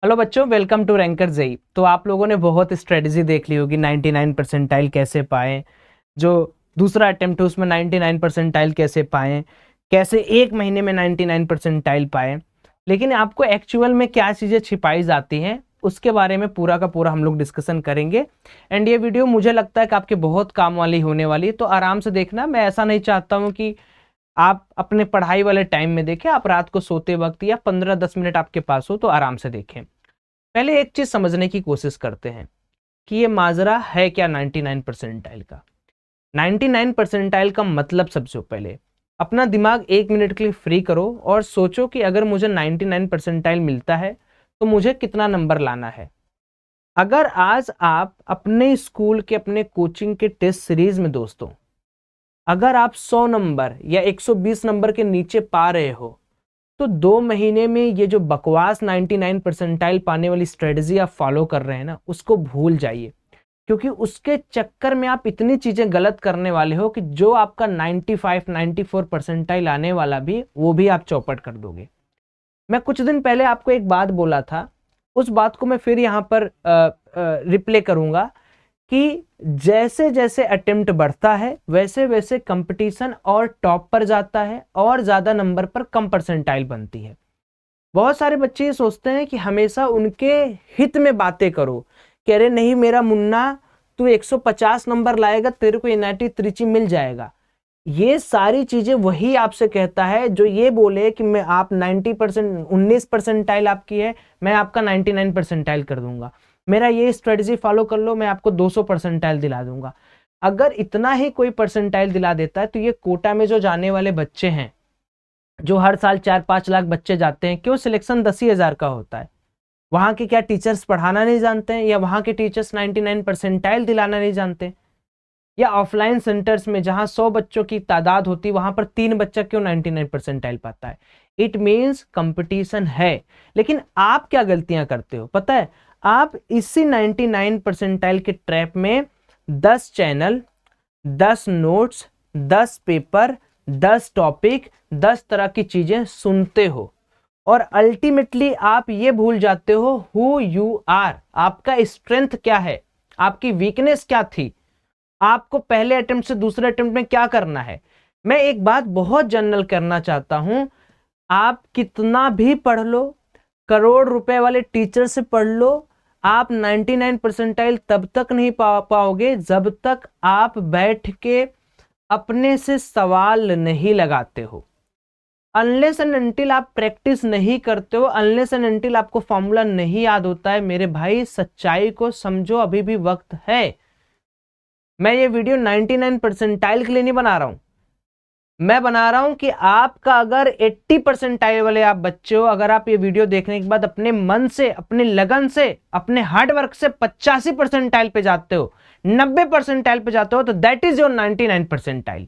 Hello बच्चों, welcome to ranker JEE. तो आप लोगों ने बहुत स्ट्रेटजी देख ली होगी 99 परसेंटाइल कैसे पाएं। जो दूसरा अटेम्प्ट है उसमें 99 परसेंटाइल कैसे पाएं, कैसे एक महीने में 99 परसेंटाइल पाएं। लेकिन आपको एक्चुअल में क्या चीज़ें छिपाई जाती हैं उसके बारे में पूरा का पूरा हम लोग डिस्कशन करेंगे। एंड ये वीडियो मुझे लगता है कि आपके बहुत काम वाली होने वाली है, तो आराम से देखना। मैं ऐसा नहीं चाहता हूँ कि आप अपने पढ़ाई वाले टाइम में देखें, आप रात को सोते वक्त या 15-10 मिनट आपके पास हो तो आराम से देखें। पहले एक चीज समझने की कोशिश करते हैं कि ये माजरा है क्या 99 परसेंटाइल का। 99 परसेंटाइल का मतलब सबसे पहले अपना दिमाग एक मिनट के लिए फ्री करो और सोचो कि अगर मुझे 99 परसेंटाइल मिलता है तो मुझे कितना नंबर लाना है। अगर आज आप अपने स्कूल के अपने कोचिंग के टेस्ट सीरीज में दोस्तों, अगर आप 100 नंबर या 120 नंबर के नीचे पा रहे हो तो 2 महीने में ये जो बकवास 99 परसेंटाइल पाने वाली स्ट्रेटजी आप फॉलो कर रहे हैं ना, उसको भूल जाइए। क्योंकि उसके चक्कर में आप इतनी चीजें गलत करने वाले हो कि जो आपका 95-94 परसेंटाइल आने वाला भी, वो भी आप चौपट कर दोगे। मैं कुछ दिन पहले आपको एक बात बोला था, उस बात को मैं फिर यहाँ पर रिप्ले करूंगा कि जैसे जैसे अटेम्प्ट बढ़ता है वैसे वैसे कंपटीशन और टॉप पर जाता है और ज्यादा नंबर पर कम परसेंटाइल बनती है। बहुत सारे बच्चे ये सोचते हैं कि हमेशा उनके हित में बातें करो, कह रहे नहीं मेरा मुन्ना तू 150 नंबर लाएगा, तेरे को एनआईटी त्रिची मिल जाएगा। ये सारी चीजें वही आपसे कहता है जो ये बोले कि मैं आप 90% 19 परसेंटाइल आपकी है, मैं आपका 99 परसेंटाइल कर दूंगा, मेरा ये स्ट्रेटजी फॉलो कर लो, मैं आपको 200 परसेंटाइल दिला दूंगा। अगर इतना ही कोई परसेंटाइल दिला देता है तो ये कोटा में जो जाने वाले बच्चे हैं, जो हर साल 4-5 लाख बच्चे जाते हैं, क्यों सिलेक्शन 10,000 का होता है? वहां के क्या टीचर्स पढ़ाना नहीं जानते हैं, या वहां के टीचर्स 99 परसेंटाइल दिलाना नहीं जानते? या ऑफलाइन सेंटर्स में जहां 100 बच्चों की तादाद होती, वहां पर 3 बच्चा क्यों 99 परसेंटाइल पाता है? इट मीन्स कंपटीशन है। लेकिन आप क्या गलतियां करते हो पता है? आप इसी 99 परसेंटाइल के ट्रैप में 10 चैनल, 10 नोट्स, 10 पेपर, 10 टॉपिक, 10 तरह की चीजें सुनते हो और अल्टीमेटली आप ये भूल जाते हो हु यू आर, आपका स्ट्रेंथ क्या है, आपकी वीकनेस क्या थी, आपको पहले अटेम्प्ट से दूसरे अटेम्प्ट में क्या करना है। मैं एक बात बहुत जनरल करना चाहता हूं, आप कितना भी पढ़ लो, करोड़ रुपए वाले टीचर से पढ़ लो, आप 99 परसेंटाइल तब तक नहीं पाओगे जब तक आप बैठ के अपने से सवाल नहीं लगाते हो। अनलेस एंड अनटिल आप प्रैक्टिस नहीं करते हो, अनलेस एंड अनटिल आपको फॉर्मूला नहीं याद होता है, मेरे भाई सच्चाई को समझो, अभी भी वक्त है। मैं ये वीडियो 99 परसेंटाइल के लिए नहीं बना रहा हूं, मैं बना रहा हूं कि आपका अगर 80 परसेंटाइल वाले आप बच्चे हो, अगर आप ये वीडियो देखने के बाद अपने मन से, अपने लगन से, अपने हार्डवर्क से 85 परसेंटाइल पे जाते हो, 90 परसेंटाइल पे जाते हो, तो दैट इज योर 99 परसेंटाइल।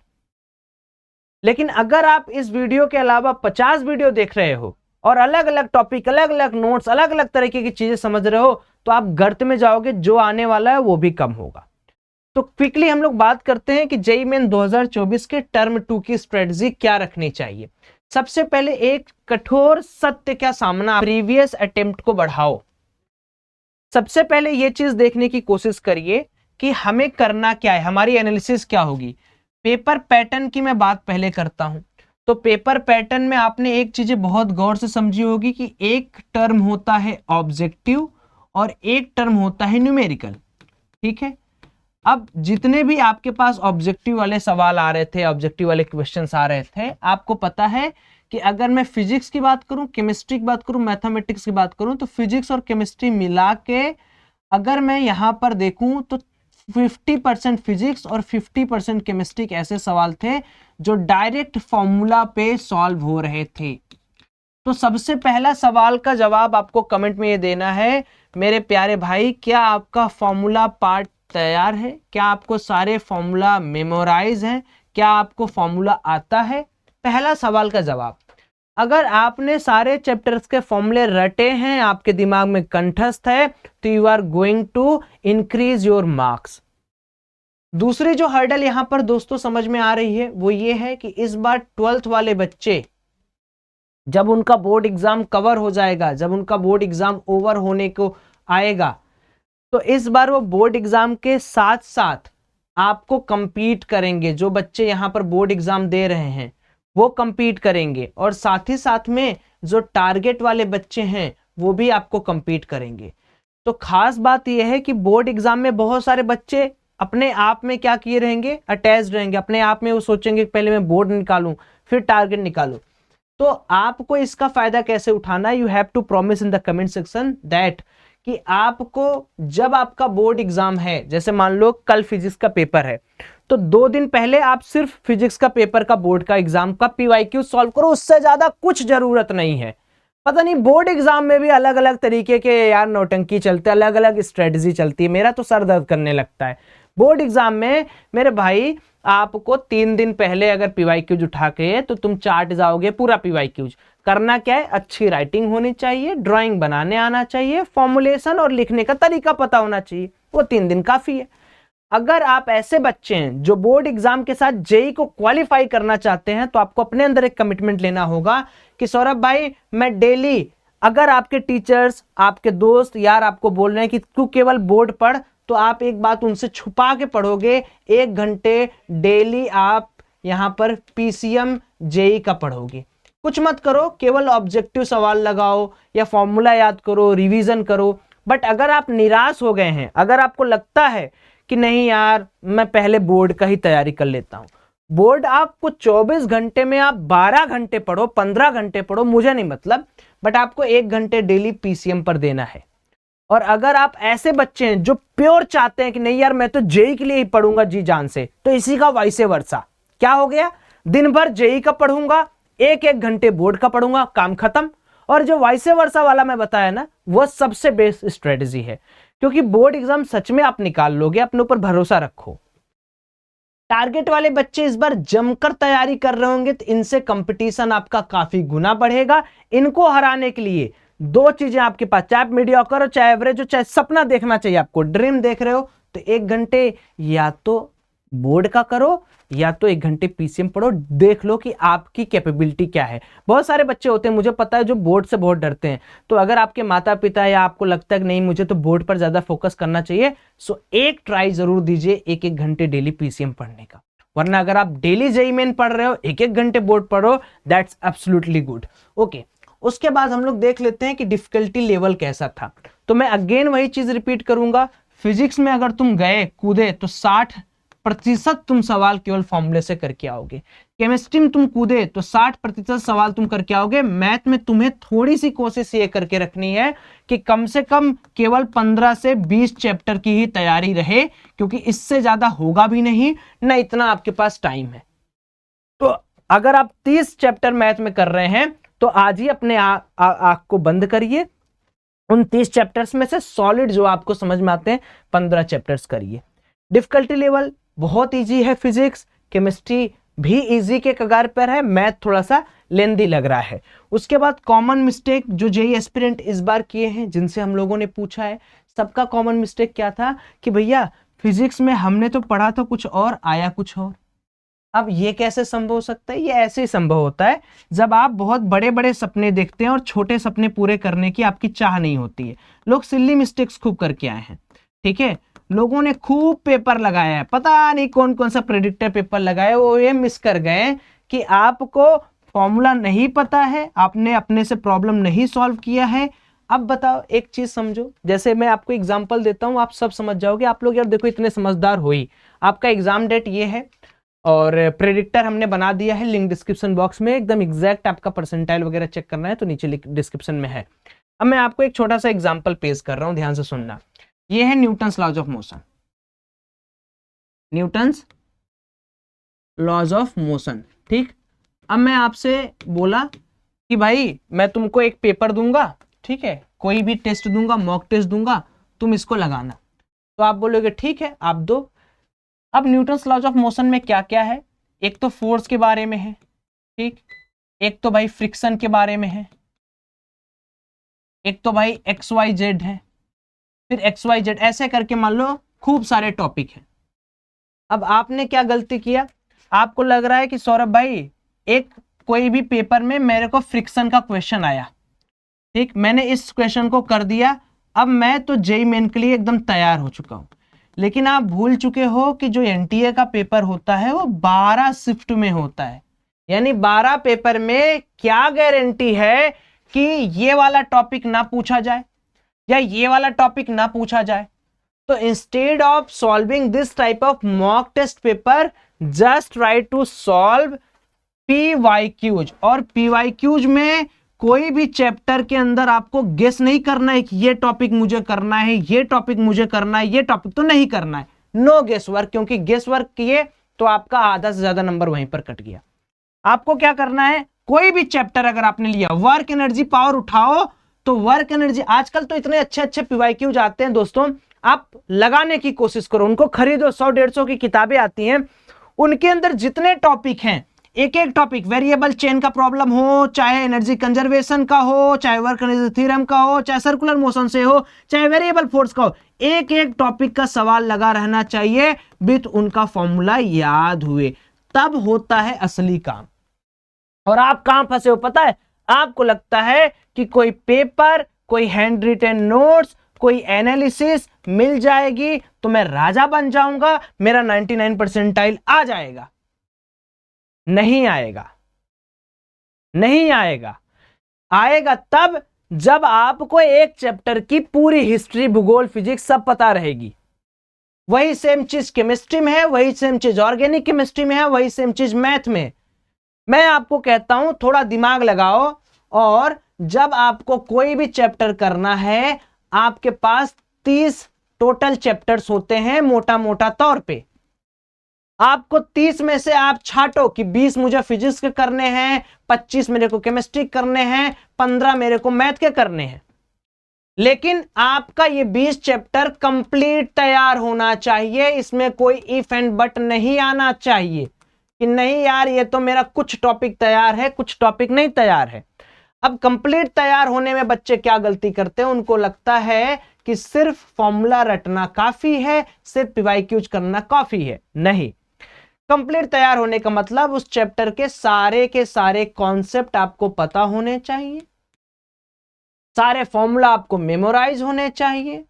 लेकिन अगर आप इस वीडियो के अलावा 50 वीडियो देख रहे हो और अलग अलग टॉपिक, अलग अलग नोट्स, अलग अलग तरीके की चीजें समझ रहे हो, तो आप गर्त में जाओगे, जो आने वाला है वो भी कम होगा। तो क्विकली हम लोग बात करते हैं कि जेईई मेन 2024 के टर्म 2 की स्ट्रेटजी क्या रखनी चाहिए। सबसे पहले एक कठोर सत्य का सामना, प्रीवियस अटेम्प्ट को बढ़ाओ। सबसे पहले यह चीज देखने की कोशिश करिए कि हमें करना क्या है, हमारी एनालिसिस क्या होगी। पेपर पैटर्न की मैं बात पहले करता हूं। तो पेपर पैटर्न में आपने एक चीजें बहुत गौर से समझी होगी कि एक टर्म होता है ऑब्जेक्टिव और एक टर्म होता है न्यूमेरिकल। ठीक है, अब जितने भी आपके पास ऑब्जेक्टिव वाले सवाल आ रहे थे, ऑब्जेक्टिव वाले क्वेश्चंस आ रहे थे, आपको पता है कि अगर मैं फिजिक्स की बात करूं, केमिस्ट्री की बात करूं, मैथमेटिक्स की बात करूं, तो फिजिक्स और केमिस्ट्री मिला के अगर मैं यहां पर देखूं तो 50% फिजिक्स और 50% केमिस्ट्री के ऐसे सवाल थे जो डायरेक्ट फॉर्मूला पे सॉल्व हो रहे थे। तो सबसे पहला सवाल का जवाब आपको कमेंट में ये देना है, मेरे प्यारे भाई, क्या आपका फॉर्मूला पार्ट तैयार है? क्या आपको सारे फॉर्मूला मेमोराइज हैं? क्या आपको फॉर्मूला आता है? पहला सवाल का जवाब। अगर आपने सारे चैप्टर्स के फॉर्मूले रटे हैं, आपके दिमाग में कंठस्थ है, तो you are going to increase your marks. दूसरी जो हर्डल यहां पर दोस्तों समझ में आ रही है वो ये है कि इस बार 12th वाले बच्चे जब उनका बोर्ड एग्जाम कवर हो जाएगा, जब उनका बोर्ड एग्जाम ओवर होने को आएगा, तो इस बार वो बोर्ड एग्जाम के साथ साथ आपको compete करेंगे। जो बच्चे यहाँ पर बोर्ड एग्जाम दे रहे हैं वो compete करेंगे, और साथ ही साथ में जो टारगेट वाले बच्चे हैं वो भी आपको compete करेंगे। तो खास बात यह है कि बोर्ड एग्जाम में बहुत सारे बच्चे अपने आप में क्या किए रहेंगे, अटैच रहेंगे अपने आप में। वो सोचेंगे पहले मैं बोर्ड निकालूं फिर टारगेट निकालूं। तो आपको इसका फायदा कैसे उठाना है, you have to promise in the comment section that कि आपको जब आपका बोर्ड एग्जाम है, जैसे मान लो कल फिजिक्स का पेपर है, तो 2 दिन पहले आप सिर्फ फिजिक्स का पेपर का बोर्ड का एग्जाम का पीवाईक्यू सॉल्व करो, उससे ज्यादा कुछ जरूरत नहीं है। पता नहीं बोर्ड एग्जाम में भी अलग अलग तरीके के यार नौटंकी चलते, अलग अलग स्ट्रेटजी चलती है, मेरा तो सर दर्द करने लगता है। बोर्ड एग्जाम में मेरे भाई आपको 3 दिन पहले अगर पीवाईक्यूज उठा के तो तुम चार्ट जाओगे पूरा पीवाईक्यूज। करना क्या है, अच्छी राइटिंग होनी चाहिए, ड्राइंग बनाने आना चाहिए, फॉर्मुलेशन और लिखने का तरीका पता होना चाहिए, वो 3 दिन काफी है। अगर आप ऐसे बच्चे हैं जो बोर्ड एग्जाम के साथ जेई को क्वालिफाई करना चाहते हैं, तो आपको अपने अंदर एक कमिटमेंट लेना होगा कि सौरभ भाई मैं डेली, अगर आपके टीचर्स, आपके दोस्त यार आपको बोल रहे हैं कि तू केवल बोर्ड पढ़, तो आप एक बात उनसे छुपा के पढ़ोगे, 1 घंटे डेली आप यहां पर पीसीएम जेई का पढ़ोगे। कुछ मत करो, केवल ऑब्जेक्टिव सवाल लगाओ या फॉर्मूला याद करो, रिवीजन करो। बट अगर आप निराश हो गए हैं, अगर आपको लगता है कि नहीं यार मैं पहले बोर्ड का ही तैयारी कर लेता हूं, बोर्ड आपको 24 घंटे में आप 12 घंटे पढ़ो, 15 घंटे पढ़ो, मुझे नहीं मतलब, बट आपको 1 घंटे डेली पीसीएम पर देना है। और अगर आप ऐसे बच्चे हैं जो प्योर चाहते हैं कि नहीं यार मैं तो जेई के लिए ही पढ़ूंगा जी जान से, तो इसी का वाइसे वर्सा क्या हो गया, दिन भर जेई का पढ़ूंगा, 1-1 घंटे बोर्ड का पढ़ूंगा, काम खत्म। और जो वाइसे वर्सा वाला मैं बताया ना, वो सबसे बेस्ट स्ट्रेटजी है, क्योंकि बोर्ड एग्जाम सच में आप निकाल लोगे, अपने ऊपर भरोसा रखो। टारगेट वाले बच्चे इस बार जमकर तैयारी कर रहे होंगे, तो इनसे कंपटीशन आपका काफी गुना बढ़ेगा। इनको हराने के लिए 2 चीजें आपके पास, चाहे आप मीडियोकर हो, चाहे एवरेज हो, चाहे सपना देखना चाहिए आपको, ड्रीम देख रहे हो, तो 1 घंटे या तो बोर्ड का करो या तो 1 घंटे पीसीएम पढ़ो, देख लो कि आपकी कैपेबिलिटी क्या है। बहुत सारे बच्चे होते हैं, मुझे पता है, जो बोर्ड से बहुत डरते हैं। तो अगर आपके माता पिता या आपको लगता है कि नहीं मुझे तो बोर्ड पर ज्यादा फोकस करना चाहिए, सो एक ट्राई जरूर दीजिए 1-1 घंटे डेली पीसीएम पढ़ने का। वरना अगर आप डेली जेईई मेन पढ़ रहे हो, 1-1 घंटे बोर्ड पढ़ो, दैट्स एब्सोल्युटली गुड। ओके, उसके बाद हम लोग देख लेते हैं कि डिफिकल्टी लेवल कैसा था। तो मैं अगेन वही चीज रिपीट करूंगा, फिजिक्स में अगर तुम गए कूदे तो 60% तुम सवाल केवल फॉर्मूले से करके आओगे। केमिस्ट्री में तुम कूदे तो 60% सवाल तुम करके आओगे। मैथ में तुम्हें थोड़ी सी कोशिश ये करके रखनी है कि कम से कम केवल 15 से 20 चैप्टर की ही तैयारी रहे, क्योंकि इससे ज्यादा होगा भी नहीं ना, इतना आपके पास टाइम है। तो अगर आप 30 चैप्टर मैथ में कर रहे हैं, तो आज ही अपने आंख को बंद करिए, उन 30 चैप्टर्स में से सॉलिड जो आपको समझ में आते हैं 15 चैप्टर्स करिए। डिफिकल्टी लेवल बहुत इजी है, फिजिक्स केमिस्ट्री भी इजी के कगार पर है, मैथ थोड़ा सा लेंदी लग रहा है। उसके बाद कॉमन मिस्टेक जो जेईई एस्पिरेंट इस बार किए हैं, जिनसे हम लोगों ने पूछा है, सबका कॉमन मिस्टेक क्या था कि भैया फिजिक्स में हमने तो पढ़ा था कुछ और, आया कुछ और। अब ये कैसे संभव हो सकता है? ये ऐसे ही संभव होता है जब आप बहुत बड़े बड़े सपने देखते हैं और छोटे सपने पूरे करने की आपकी चाह नहीं होती है। लोग सिली मिस्टेक्स खूब करके आए हैं, ठीक है, लोगों ने खूब पेपर लगाया है, पता नहीं कौन कौन सा प्रेडिक्टर पेपर लगाया, वो ये मिस कर गए कि आपको फॉर्मूला नहीं पता है, आपने अपने से प्रॉब्लम नहीं सॉल्व किया है। अब बताओ एक चीज समझो, जैसे मैं आपको एग्जांपल देता हूं, आप सब समझ जाओगे। आप लोग यार देखो इतने समझदार हो ही, आपका एग्जाम डेट ये है और प्रेडिक्टर हमने बना दिया है, लिंक डिस्क्रिप्शन बॉक्स में, एकदम एग्जैक्ट आपका परसेंटाइल वगैरह चेक करना है तो नीचे डिस्क्रिप्शन में है। अब मैं आपको एक छोटा सा एग्जांपल पेश कर रहा हूं, ध्यान से सुनना। ये है Newton's laws of motion, Newton's laws of motion, ठीक। अब मैं आपसे बोला कि भाई मैं तुमको एक पेपर दूंगा, ठीक है, कोई भी टेस्ट दूंगा, मॉक टेस्ट दूंगा, तुम इसको लगाना। तो आप बोलोगे ठीक है आप दो। अब न्यूटन्स लॉज ऑफ मोशन में क्या क्या है, एक तो फोर्स के बारे में है, ठीक, एक तो भाई फ्रिक्शन के बारे में है, एक तो भाई एक्स वाई जेड है, फिर एक्स वाई जेड, ऐसे करके मान लो खूब सारे टॉपिक हैं। अब आपने क्या गलती किया, आपको लग रहा है कि सौरभ भाई एक कोई भी पेपर में मेरे को फ्रिक्शन का क्वेश्चन आया, ठीक, मैंने इस क्वेश्चन को कर दिया, अब मैं तो जेईई मेन के लिए एकदम तैयार हो चुका हूं। लेकिन आप भूल चुके हो कि जो एनटीए का पेपर होता है वो 12 शिफ्ट में होता है, यानी 12 पेपर में क्या गारंटी है कि ये वाला टॉपिक ना पूछा जाए या ये वाला टॉपिक ना पूछा जाए। तो instead of solving this type of mock test paper, just try to solve PYQs. और पीवाईक्यूज में कोई भी चैप्टर के अंदर आपको गेस नहीं करना है कि ये टॉपिक मुझे करना है, ये टॉपिक मुझे करना है, ये टॉपिक तो नहीं करना है। नो गेस वर्क, क्योंकि गेस वर्क किए तो आपका आधा से ज्यादा नंबर वहीं पर कट गया। आपको क्या करना है, कोई भी चैप्टर अगर आपने लिया, वर्क एनर्जी पावर उठाओ, तो वर्क एनर्जी, आजकल तो इतने अच्छे अच्छे पीवाईक्यूज आते हैं दोस्तों, आप लगाने की कोशिश करो, उनको खरीदो, 100-150 की किताबें आती हैं, उनके अंदर जितने टॉपिक हैं, एक एक टॉपिक, वेरिएबल चेन का प्रॉब्लम हो, चाहे एनर्जी कंजर्वेशन का हो, चाहे वर्क एनर्जी थ्योरम का हो, चाहे सर्कुलर मोशन से हो, चाहे वेरिएबल फोर्स का हो, एक एक टॉपिक का सवाल लगा रहना चाहिए विथ उनका फॉर्मूला याद हुए, तब होता है असली काम। और आप कहां फंसे हो पता है, आपको लगता है कि कोई पेपर, कोई हैंड रिटन नोट्स, कोई एनालिसिस मिल जाएगी तो मैं राजा बन जाऊंगा, मेरा 99 परसेंटाइल आ जाएगा। नहीं आएगा, नहीं आएगा। आएगा तब जब आपको एक चैप्टर की पूरी हिस्ट्री, भूगोल, फिजिक्स सब पता रहेगी। वही सेम चीज केमिस्ट्री में है, वही सेम चीज ऑर्गेनिक केमिस्ट्री में है, वही सेम चीज मैथ में। मैं आपको कहता हूं थोड़ा दिमाग लगाओ, और जब आपको कोई भी चैप्टर करना है, आपके पास 30 टोटल चैप्टर्स होते हैं मोटा मोटा तौर पे। आपको 30 में से आप छांटो कि 20 मुझे फिजिक्स के करने हैं, 25 मेरे को केमिस्ट्री करने हैं, 15 मेरे को मैथ के करने हैं। लेकिन आपका ये 20 चैप्टर कंप्लीट तैयार होना चाहिए, इसमें कोई इफ एंड बट नहीं आना चाहिए कि नहीं यार ये तो मेरा कुछ टॉपिक तैयार है, कुछ टॉपिक नहीं तैयार है। अब कंप्लीट तैयार होने में बच्चे क्या गलती करते हैं, उनको लगता है कि सिर्फ फॉर्मूला रटना काफी है, सिर्फ पीवाईक्यूज करना काफी है। नहीं, कंप्लीट तैयार होने का मतलब उस चैप्टर के सारे कॉन्सेप्ट आपको पता होने चाहिए, सारे फॉर्मूला आपको मेमोराइज होने चाहिए,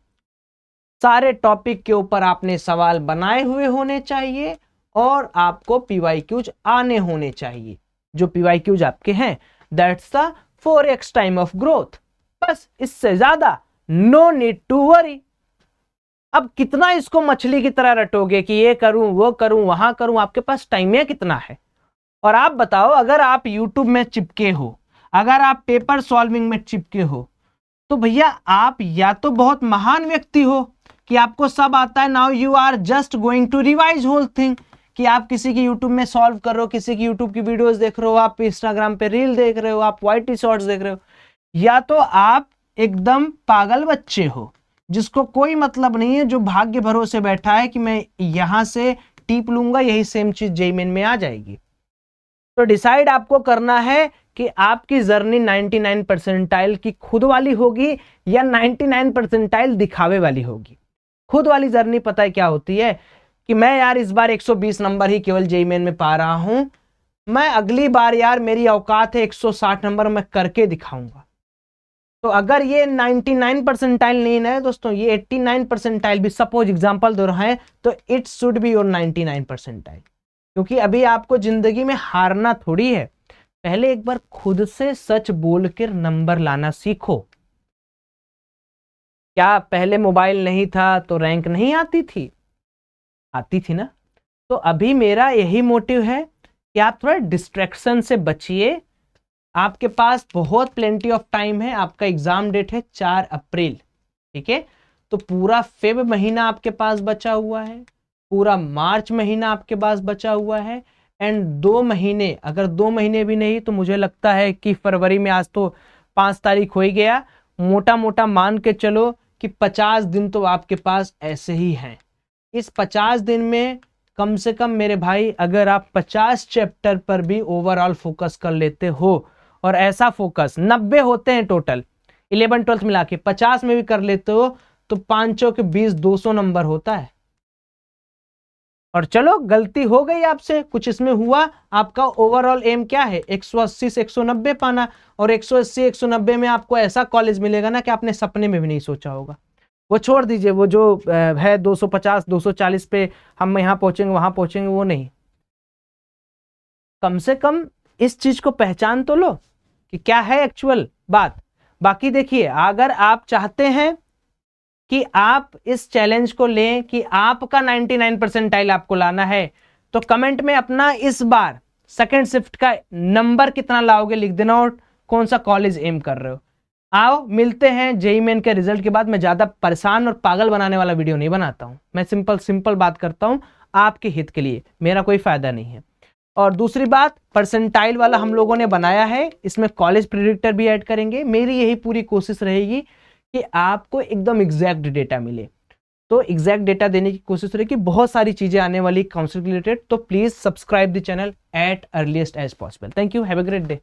सारे टॉपिक के ऊपर आपने सवाल बनाए हुए होने चाहिए, और आपको पीवाईक्यूज आने होने चाहिए। जो पीवाईक्यूज आपके हैं, that's the 4x time of growth. बस इससे ज्यादा नो नीड टू वरी। अब कितना इसको मछली की तरह रटोगे कि ये करूं, वो करूं, वहां करूं, आपके पास टाइम है कितना है? और आप बताओ, अगर आप यूट्यूब में चिपके हो, अगर आप पेपर सॉल्विंग में चिपके हो, तो भैया आप या तो बहुत महान व्यक्ति हो कि आपको सब आता है, now you are just going to revise whole thing, कि आप किसी की यूट्यूब में सॉल्व कर रहे हो, किसी की यूट्यूब की वीडियोस देख रहे हो, आप इंस्टाग्राम पे रील देख रहे हो, आप वाईटी शॉर्ट्स देख रहे हो, या तो आप एकदम पागल बच्चे हो जिसको कोई मतलब नहीं है, जो भाग्य भरोसे बैठा है कि मैं यहां से टीप लूंगा, यही सेम चीज जेईई मेन में आ जाएगी। तो डिसाइड आपको करना है कि आपकी जर्नी 99 परसेंटाइल की खुद वाली होगी या 99 परसेंटाइल दिखावे वाली होगी। खुद वाली जर्नी पता है क्या होती है कि मैं यार इस बार 120 नंबर ही केवल जेईई मेन में पा रहा हूं, मैं अगली बार यार मेरी औकात है 160 नंबर, मैं करके दिखाऊंगा। तो अगर ये 99 परसेंटाइल नहीं है दोस्तों, ये 89 परसेंटाइल भी सपोज एग्जांपल दे रहे हैं, तो it should be your 99 percentile. क्योंकि अभी आपको जिंदगी में हारना थोड़ी है, पहले एक बार खुद से सच बोल कर नंबर लाना सीखो। क्या पहले मोबाइल नहीं था तो रैंक नहीं आती थी? आती थी ना। तो अभी मेरा यही मोटिव है कि आप थोड़ा डिस्ट्रैक्शन से बचिए। आपके पास बहुत प्लेंटी ऑफ टाइम है, आपका एग्जाम डेट है 4 अप्रैल, ठीक है? तो पूरा फेब महीना आपके पास बचा हुआ है, पूरा मार्च महीना आपके पास बचा हुआ है, एंड 2 महीने, अगर 2 महीने भी नहीं तो मुझे लगता है कि फरवरी में, आज तो 5 तारीख हो ही गया, मोटा मोटा मान के चलो कि 50 दिन तो आपके पास ऐसे ही हैं। इस 50 दिन में कम से कम मेरे भाई, अगर आप 50 चैप्टर पर भी ओवरऑल फोकस कर लेते हो, और ऐसा फोकस 90 होते हैं टोटल 11-12 मिला के, 50 में भी कर लेते हो, तो 5 के 20 200 नंबर होता है। और चलो गलती हो गई आपसे, कुछ इसमें हुआ, आपका ओवरऑल एम क्या है 180 से 190 पाना, और 180 190 में आपको ऐसा कॉलेज मिलेगा ना कि आपने सपने में भी नहीं सोचा होगा। वो छोड़ दीजिए, वो जो है 250 240 पे हम यहाँ पहुंचेंगे वहां पहुंचेंगे, वो नहीं। कम से कम इस चीज को पहचान तो लो कि क्या है एक्चुअल बात। बाकी देखिए, अगर आप चाहते हैं कि आप इस चैलेंज को लें कि आपका 99 परसेंटाइल आपको लाना है, तो कमेंट में अपना इस बार सेकंड शिफ्ट का नंबर कितना लाओगे लिख देना, और कौन सा कॉलेज एम कर रहे हो। आओ मिलते हैं जेईई मेन के रिजल्ट के बाद। मैं ज्यादा परेशान और पागल बनाने वाला वीडियो नहीं बनाता हूं, मैं सिंपल बात करता हूं आपके हित के लिए, मेरा कोई फायदा नहीं है। और दूसरी बात, परसेंटाइल वाला हम लोगों ने बनाया है, इसमें कॉलेज प्रेडिक्टर भी ऐड करेंगे। मेरी यही पूरी कोशिश रहेगी कि आपको एकदम एग्जैक्ट डेटा मिले। तो एग्जैक्ट डेटा देने की कोशिश रहेगी। बहुत सारी चीजें आने वाली काउंसिल रिलेटेड, तो please subscribe the channel at earliest as possible. Thank you, have a great day.